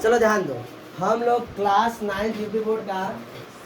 चलो ध्यान दो, हम लोग क्लास 9 यूपी बोर्ड का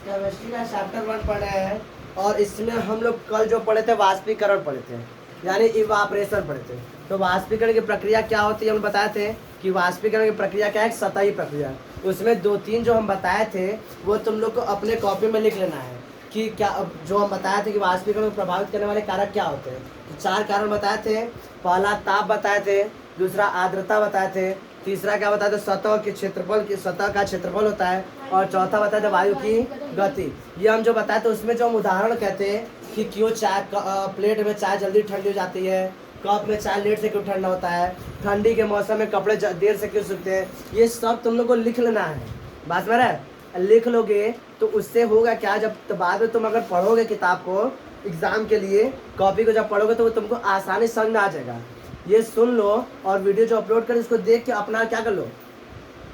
केमिस्ट्री का चैप्टर 1 पढ़ रहे हैं और इसमें हम लोग कल जो पढ़े थे वाष्पीकरण पढ़े थे, यानी इवापरेशन पढ़े थे। तो वाष्पीकरण की प्रक्रिया क्या होती है हम बताए थे कि वाष्पीकरण की प्रक्रिया क्या है, एक सतही प्रक्रिया। उसमें 2-3 जो हम बताए थे वो तुम लोग को अपने कॉपी में लिख लेना है कि क्या जो हम बताए थे कि वाष्पीकरण को प्रभावित करने वाले कारक क्या होते हैं। तो 4 कारण बताए थे। पहला ताप बताए थे, दूसरा आर्द्रता बताए थे, तीसरा क्या बताया था, सतह के क्षेत्रफल की सतह का क्षेत्रफल होता है, और चौथा बताया था वायु की गति। ये हम जो बताए थे उसमें जो हम उदाहरण कहते हैं कि क्यों चाय प्लेट में चाय जल्दी ठंडी हो जाती है, कप में चाय लेट से क्यों ठंडा होता है, ठंडी के मौसम में कपड़े देर से क्यों सूखते हैं, ये सब तुम लोग को लिख लेना है। बात में रहे, लिख लोगे तो उससे होगा क्या, जब तो बाद में तुम अगर पढ़ोगे किताब को एग्जाम के लिए कॉपी को जब पढ़ोगे तो वो तुमको आसानी समझ में आ जाएगा। ये सुन लो और वीडियो जो अपलोड करें उसको देख के अपना क्या कर लो,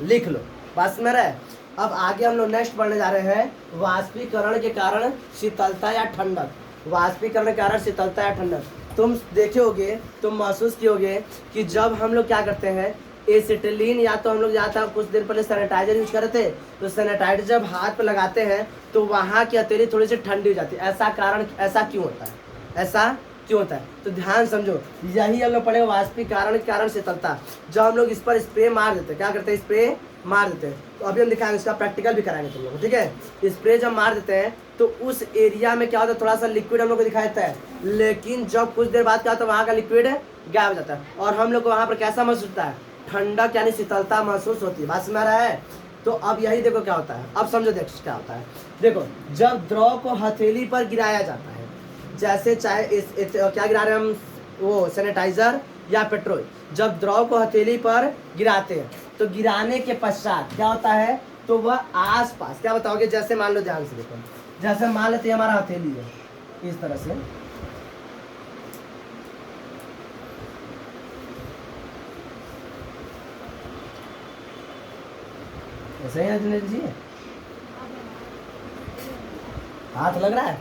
लिख लो। बात में रहे। अब आगे हम लोग नेक्स्ट पढ़ने जा रहे हैं वाष्पीकरण के कारण शीतलता या ठंडक। वाष्पीकरण के कारण शीतलता या ठंडक तुम देखोगे, तुम महसूस कियोगे कि जब हम लोग क्या करते हैं एसिटिलीन या तो हम लोग जाता है कुछ देर पहले सैनिटाइजर यूज करते थे, तो सैनिटाइजर जब हाथ पे लगाते हैं तो वहाँ की हथेली थोड़ी सी ठंडी हो जाती है। ऐसा क्यों होता है, ऐसा क्यों होता है, तो ध्यान समझो। यही हम लोग पढ़े वाष्पीकरण के कारण शीतलता। जब हम लोग इस पर स्प्रे मार देते हैं, क्या करते हैं, स्प्रे मार देते हैं। तो अभी हम दिखाएंगे, इसका प्रैक्टिकल भी कराएंगे तुम लोग, ठीक है। स्प्रे जब मार देते हैं तो उस एरिया में क्या होता है, थोड़ा सा लिक्विड हम लोग को दिखाई देता है, लेकिन जब कुछ देर बाद क्या होता है वहाँ का लिक्विड गायब हो जाता है और हम लोग को वहाँ पर कैसा महसूस होता है, ठंडक यानी शीतलता महसूस होती है। बात समझ रहा है। तो अब यही देखो क्या होता है, अब समझो देखो क्या होता है। देखो जब द्रव को हथेली पर गिराया जाता है, जैसे चाहे क्या गिरा रहे हैं हम, वो सैनिटाइजर या पेट्रोल, जब द्रव को हथेली पर गिराते हैं तो गिराने के पश्चात क्या होता है, तो वह आसपास क्या बताओगे, जैसे मान लो ध्यान से देखो, जैसे मान लेते हैं हमारा हथेली है इस तरह से, ऐसे ही दिनेश जी हाथ लग रहा है,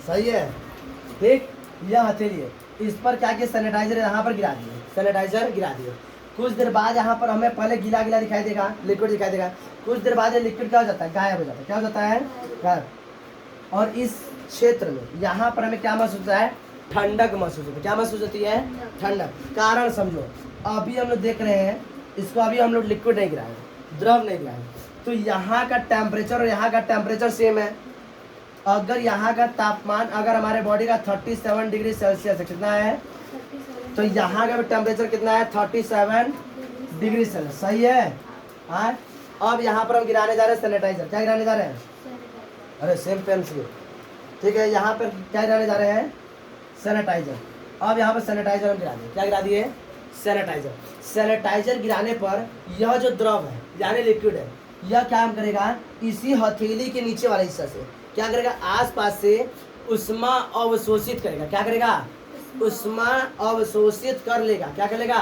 सही है, ठीक। यह हथेली है, इस पर क्या किया, सैनिटाइजर यहाँ पर गिरा दिए, सैनिटाइजर गिरा दिए। कुछ देर बाद यहाँ पर हमें पहले गीला गीला दिखाई देगा, लिक्विड दिखाई देगा। कुछ देर बाद ये लिक्विड क्या हो जाता है, गायब हो जाता है। क्या हो जाता है, गायब। और इस क्षेत्र में यहाँ पर हमें क्या महसूस होता है, ठंडक महसूस होती है। क्या महसूस होती है, ठंडक। कारण समझो, अभी हम लोग देख रहे हैं इसको, अभी हम लोग लिक्विड नहीं गिराए, द्रव नहीं गिराए, तो यहाँ का टेम्परेचर और यहाँ का टेम्परेचर सेम है। अगर यहाँ का तापमान अगर हमारे बॉडी का 37 डिग्री सेल्सियस है, कितना है, तो यहाँ का टेम्परेचर कितना है, 37 डिग्री सेल्सियस, सही है। हाँ, अब यहाँ पर हम गिराने जा रहे हैं सैनिटाइजर। क्या गिराने जा रहे हैं, अरे सेम पेन से, ठीक है। यहाँ पर क्या गिराने जा रहे हैं, सैनिटाइजर। अब यहाँ पर सैनिटाइजर हम गिरा दिए, क्या गिरा दिए, सैनिटाइजर। सैनिटाइजर गिराने पर यह जो द्रव है यानी लिक्विड है, यह क्या करेगा, इसी हथेली के नीचे वाले हिस्सा से क्या करेगा, आसपास से उष्मा अवशोषित करेगा। क्या करेगा, उष्मा अवशोषित कर लेगा। क्या करेगा,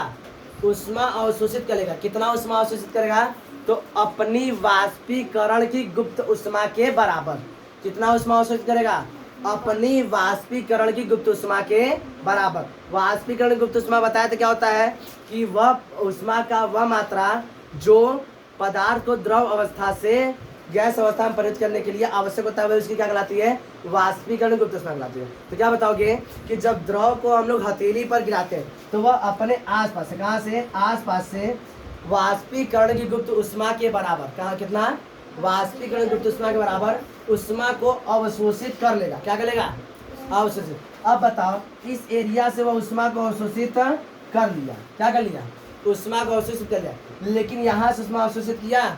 उष्मा अवशोषित करेगा। कितना उष्मा अवशोषित करेगा, तो अपनी वाष्पीकरण की गुप्त उष्मा के बराबर। कितना उष्मा अवशोषित करेगा, अपनी वाष्पीकरण की गुप्त उष्मा के बराबर। वाष्पीकरण गुप्त उष्मा बताया तो क्या होता है कि वह उष्मा का वह मात्रा जो पदार्थ को द्रव अवस्था से गैस अवस्था में परिवर्तित करने के लिए आवश्यक होता है, उसकी क्या कहलाती है, वाष्पीकरण गुप्त उष्मा कहलाती है। तो क्या बताओगे कि जब द्रव को हम लोग हथेली पर गिराते हैं तो वह अपने आसपास से, कहाँ से, आसपास से वाष्पीकरण की गुप्त उष्मा के बराबर, कहाँ, कितना, वाष्पीकरण गुप्त उष्मा के बराबर उष्मा को अवशोषित कर लेगा। क्या करेगा, अवशोषित। अब बताओ, इस एरिया से वह उष्मा को अवशोषित कर लिया। क्या कर लिया, उष्मा को अवशोषित कर लिया। लेकिन यहाँ से उष्मा अवशोषित किया,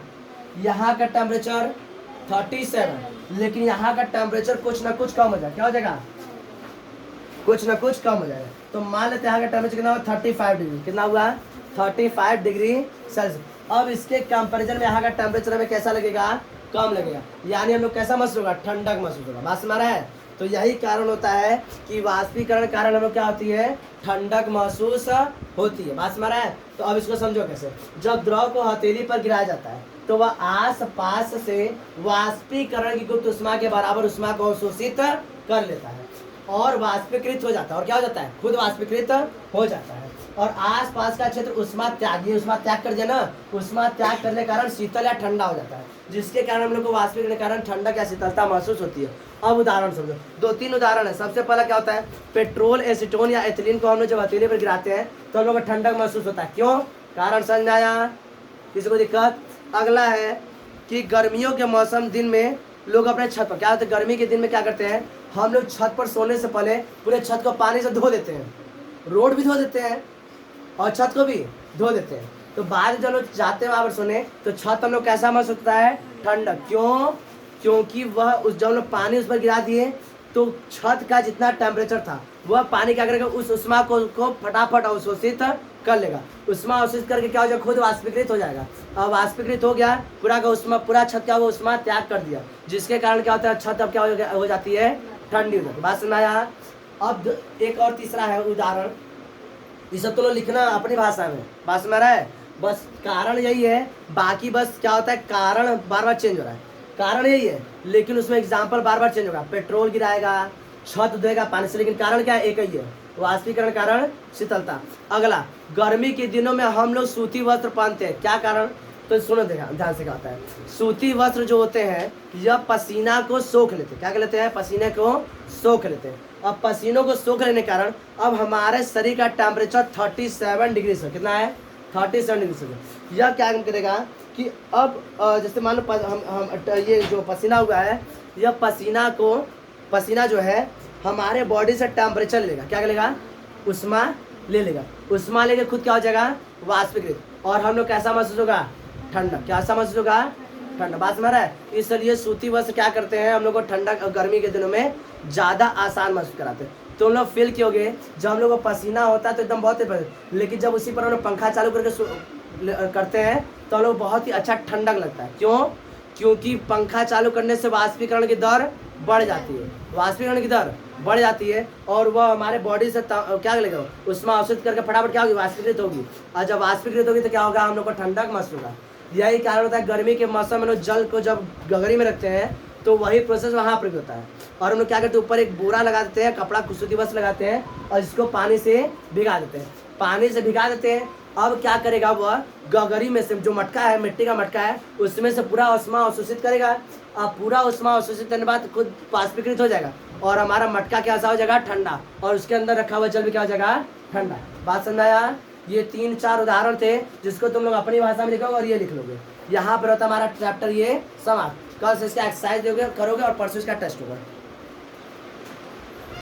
यहाँ का टेम्परेचर 37, लेकिन यहाँ का टेम्परेचर कुछ ना कुछ कम हो जाएगा। क्या हो जाएगा, कुछ ना कुछ कम हो जाएगा। तो मान लेते हैं यहाँ का टेम्परेचर कितना हुआ, 35 डिग्री। कितना हुआ, 35 डिग्री सेल्सियस। अब इसके कंपेरिजन में यहाँ का टेम्परेचर हमें कैसा लगेगा, कम लगेगा, यानी हम लोग कैसा महसूस होगा, ठंडक महसूस होगा। बात समझ रहा है। तो यही कारण होता है कि वाष्पीकरण कारण हम लोग क्या होती है, ठंडक महसूस होती है। बात समझ रहा है। तो अब इसको समझो कैसे, जब द्रव को हथेली पर गिराया जाता है तो वह आस पास से वाष्पीकरण की गुप्त उष्मा के बराबर उष्मा को अवशोषित कर लेता है और वाष्पीकृत हो जाता है। और क्या हो जाता है, खुद वाष्पीकृत हो जाता है। और आसपास का क्षेत्र उष्मा त्याग, ये उष्मा त्याग कर दिया ना, उष्मा त्याग करने के कारण शीतल या ठंडा हो जाता है, जिसके कारण हम लोग को वाष्पीकरण के कारण ठंडक या शीतलता महसूस होती है। अब उदाहरण समझो, 2-3 उदाहरण है। सबसे पहला क्या होता है, पेट्रोल, एसीटोन या एथिलीन को हम लोग जब हथेली पर गिराते हैं तो हम लोग को ठंडक महसूस होता है। क्यों? कारण समझ में आया? किसी को दिक्कत? अगला है कि गर्मियों के मौसम दिन में लोग अपने छत पर, क्या होता है गर्मी के दिन में क्या करते हैं, हम लोग छत पर सोने से पहले पूरे छत को पानी से धो देते हैं, रोड भी धो देते हैं और छत को भी धो देते हैं। तो बाद में जब लोग जाते हैं वहाँ पर सोने तो छत हम लोग कैसा महसूस होता है, ठंडक। क्यों? क्योंकि वह उस जब लोग पानी उस पर गिरा दिए तो छत का जितना टेम्परेचर था वह पानी क्या करेगा, उस उष्मा को फटाफट अवशोषित कर लेगा। उष्मा अवशोषित करके क्या हो जाएगा, खुद वाष्पीकृत हो जाएगा। अब वाष्पीकृत हो गया, पूरा का उष्मा, पूरा छत क्या, वो उष्मा त्याग कर दिया, जिसके कारण क्या होता है, छत अब क्या हो जाती है, ठंडी हो जाती है। बात समझ में आया? अब एक और तीसरा है उदाहरण, ये सब तो लोग लिखना अपनी भाषा में, बात समझ रहा है? बस कारण यही है, बाकी बस क्या होता है, कारण बार बार चेंज हो रहा है, कारण यही है लेकिन उसमें एग्जाम्पल बार बार चेंज होगा। पेट्रोल गिराएगा, छत धोएगा पानी से, लेकिन कारण क्या है, एक ही है, वाष्पीकरण कारण शीतलता। अगला, गर्मी के दिनों में हम लोग सूती वस्त्र पहनते हैं, क्या कारण? तो सुनो देखा ध्यान से क्या होता है, सूती वस्त्र जो होते हैं यह पसीना को सोख लेते हैं। क्या कर लेते हैं? पसीने को सोख लेते हैं। अब पसीनों को सोख लेने के कारण अब हमारे शरीर का टेम्परेचर 37 डिग्री से, कितना है, 37 डिग्री से। यह क्या करेगा कि अब जैसे मान लो हम ये जो पसीना हुआ है, यह पसीना जो है हमारे बॉडी से टेम्परेचर लेगा, क्या लेगा, उष्मा ले लेगा। उष्मा लेके खुद क्या हो जाएगा, वाष्पीकृत, और हम लोग कैसा महसूस होगा, ठंडा। कैसा महसूस होगा, ठंडा। बात समझ रहा है? इसलिए सूती वस्त्र क्या करते हैं, हम लोग को ठंडा गर्मी के दिनों में ज़्यादा आसान महसूस कराते हैं। तो हम लोग फील कियोगे जब हम लोग को पसीना होता है तो एकदम बहुत ही, लेकिन जब उसी पर हम लोग पंखा चालू करके करते हैं तो हम लोग बहुत ही अच्छा ठंडक लगता है। क्यों? क्योंकि पंखा चालू करने से वाष्पीकरण की दर बढ़ जाती है, वाष्पीकरण की दर बढ़ जाती है और वह हमारे बॉडी से क्या लगेगा, उष्मा अवशोषित करके फटाफट क्या होगी, वाष्पीकृत होगी। और जब वाष्पीकृत होगी तो क्या होगा, हम लोग को ठंडक महसूस होगा। यही कारण होता है गर्मी के मौसम में लोग जल को जब गगरी में रखते हैं तो वही प्रोसेस वहाँ पर भी होता है। और हम लोग क्या करते हैं, ऊपर एक बोरा लगा देते हैं, कपड़ा सूती वस्त्र लगाते हैं और इसको पानी से भिगा देते हैं, पानी से भिगा देते हैं। अब क्या करेगा, वह गगरी में से जो मटका है, मिट्टी का मटका है, उसमें से पूरा उष्मा अवशोषित करेगा। अब पूरा उष्मा अवशोषित करने के बाद खुद वाष्पीकृत हो जाएगा और हमारा मटका कैसा हो जाएगा, ठंडा, और उसके अंदर रखा हुआ जल भी क्या हो जाएगा, ठंडा। बात समझ आया? ये 3-4 उदाहरण थे जिसको तुम लोग अपनी भाषा में लिखोगे और ये लिख लोगे। यहाँ पर होता हमारा चैप्टर ये समाप्त। कल से इसका एक्सरसाइज दोगे, करोगे और परसों इसका टेस्ट होगा।